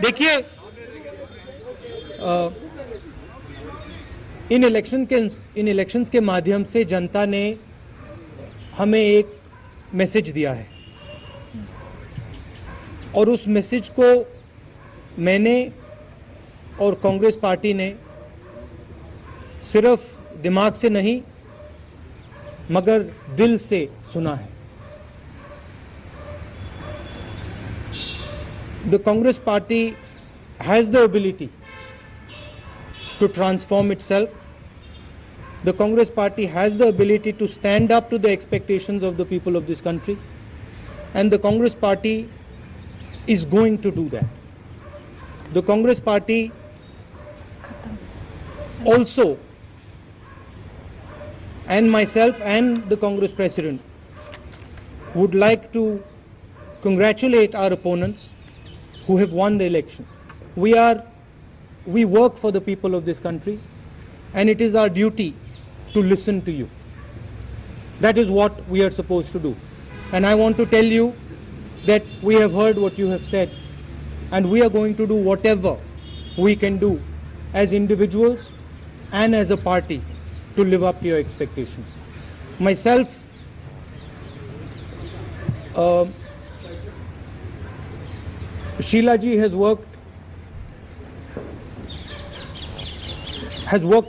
देखिए, इन इलेक्शंस के माध्यम से जनता ने हमें एक मैसेज दिया है और उस मैसेज को मैंने और कांग्रेस पार्टी ने सिर्फ दिमाग से नहीं मगर दिल से सुना है। The Congress Party has the ability to transform itself. The Congress Party has the ability to stand up to the expectations of the people of this country, and the Congress Party is going to do that. The Congress Party also, and myself and the Congress President, would like to congratulate our opponents who have won the election. We work for the people of this country, and it is our duty to listen to you. That is what we are supposed to do. And I want to tell you that we have heard what you have said, and we are going to do whatever we can do as individuals and as a party to live up to your expectations. Myself, Sheila ji has worked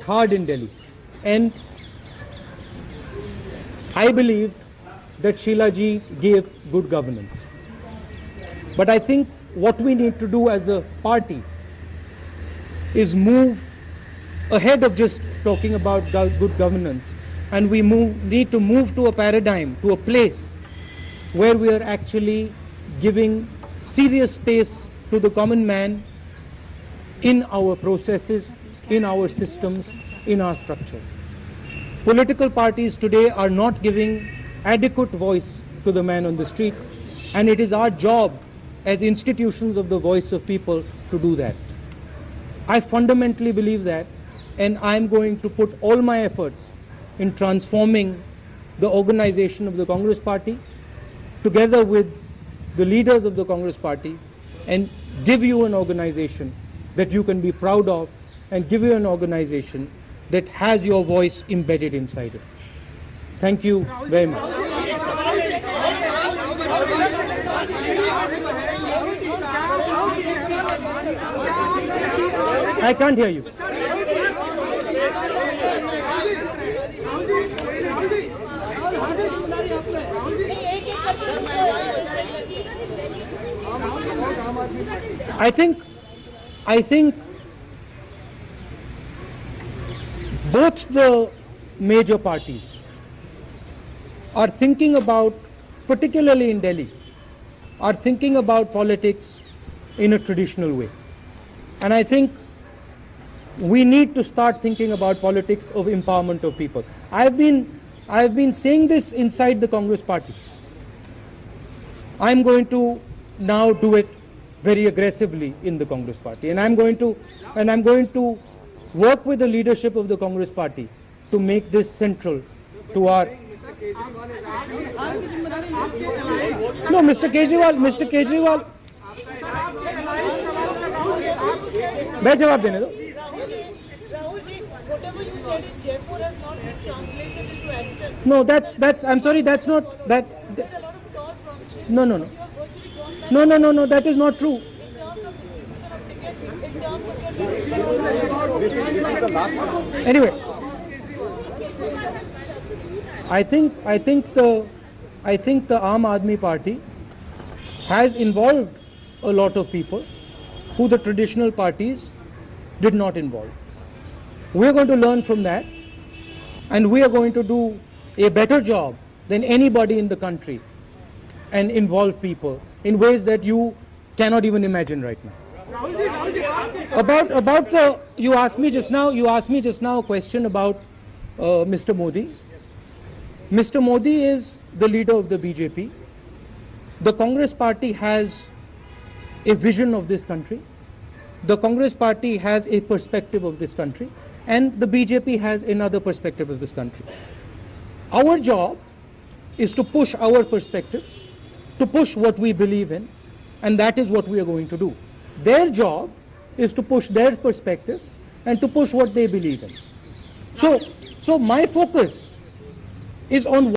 hard in Delhi, and I believe that Sheila ji gave good governance. But I think what we need to do as a party is move ahead of just talking about good governance, and we need to move to a paradigm, to a place where we are actually giving serious space to the common man in our processes, in our systems, in our structures. Political parties today are not giving adequate voice to the man on the street, and it is our job as institutions of the voice of people to do that. I fundamentally believe that, and I'm going to put all my efforts in transforming the organization of the Congress Party together with the leaders of the Congress Party, and give you an organization that you can be proud of, and give you an organization that has your voice embedded inside it. Thank you very much. I can't hear you. I think both the major parties are thinking about, particularly in Delhi, are thinking about politics in a traditional way. And I think we need to start thinking about politics of empowerment of people. I've been saying this inside the Congress Party. I'm going to now do it very aggressively in the Congress Party, and I'm going to work with the leadership of the Congress Party to make this central to our. No, Mr. Kejriwal. मैं जवाब देने दो. Whatever you said in Jaipur has not been translated into action. No, that's. I'm sorry, that's not that. No. No. That is not true. Anyway, I think the Aam Aadmi Party has involved a lot of people who the traditional parties did not involve. We are going to learn from that, and we are going to do a better job than anybody in the country and involve people in ways that you cannot even imagine right now. About the, you asked me just now a question about Mr. Modi. Mr. Modi is the leader of the BJP. The Congress Party has a vision of this country. The Congress Party has a perspective of this country, and the BJP has another perspective of this country. Our job is to push our perspectives, to push what we believe in, and that is what we are going to do. Their job is to push their perspective and to push what they believe in. So my focus is on